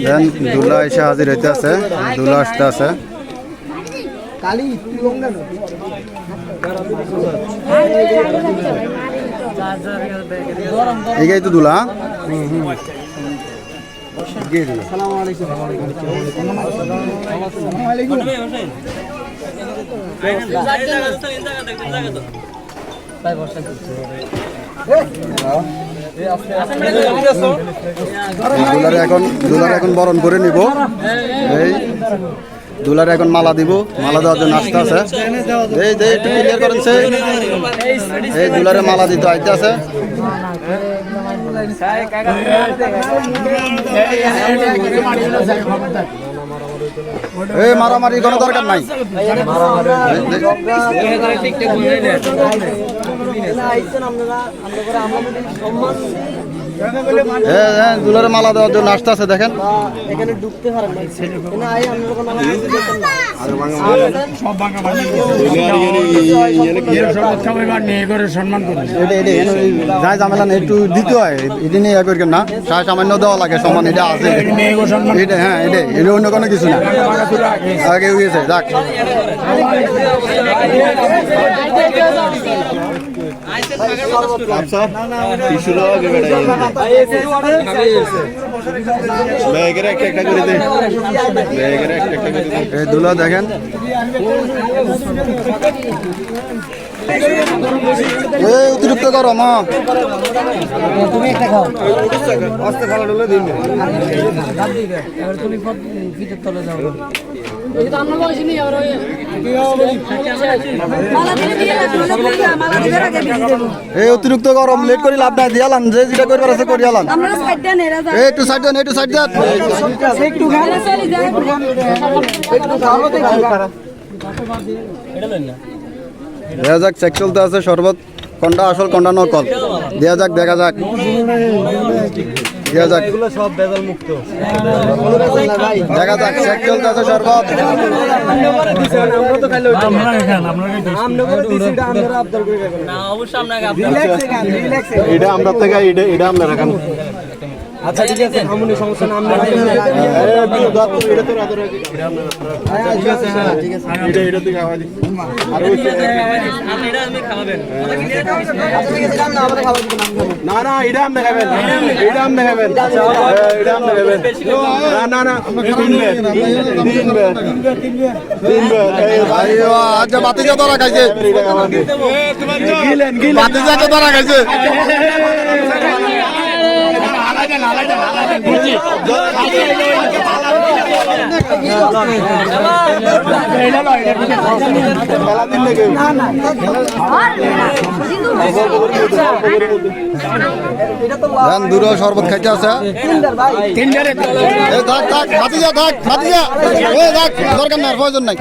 দেন দুলা এসে হাজির হইতে আছে, দুলা আসতে আছে। এটাই তো দুলা। দুলার এখন বরণ করে নিব। এই দুলার এখন মালা দিব, মালা দেওয়ার জন্য আসতে আছে। এই যে একটু ক্লিয়ার করেন, এই দুলারে মালা দিতে আইতে আছে। এই মারামারি কোনো দরকার নাই। দুলারে মালা দেওয়ার জন্য আসতে আছে। দেখেন যাই ঝামেলা নেই, একটু দিতে হয়। এটি নিয়ে ইয়ে করবেন না, সামান্য দেওয়া লাগে সম্মান, এটা আছে। এটা হ্যাঁ, এটা অন্য কোনো কিছু না। আগে হয়েছে যাক। দুলা দেখেন অতিরিক্ত গরম। তুমি একটা খাও, আস্তে খাওয়া হলে দিন। তুমি ভিতর তলে যাও। অতিরিক্ত গরম, লেট করি লাভ নাই। দিয়ালাম যে যেটা করবার আছে করিয়ালাম। একটু সাইড দেন, একটু সাইড দেন। দেখা যাক, চেক চলতে আছে। শরবত কোনটা আসল কোনটা নকল দেয়া যাক, দেখা যাক। দেখা যাক, দেখা যাক, চেক চলতে আছে শরবত। এটা আমরা থেকে এটা আমরা রাখান। আচ্ছা ঠিক আছে, আমনি সমস্যা না। আমরা এটা তো রাতের আগে ঠিক আছে। হ্যাঁ ঠিক আছে, এটা তুই খাওয়া দি। আর ওই আপনি এটা আমি খাওয়াবেন। না না, এটা আপনি খাবেন, এটা আপনি খাবেন, এটা আপনি খাবেন। না না, তিন বার ভাই আজ বাতিজা তোরা খাইছে, বাতিজা তো তোরা খাইছে। দূর শরবত খাইতে আছে। দরকার নাই, প্রয়োজন নাই।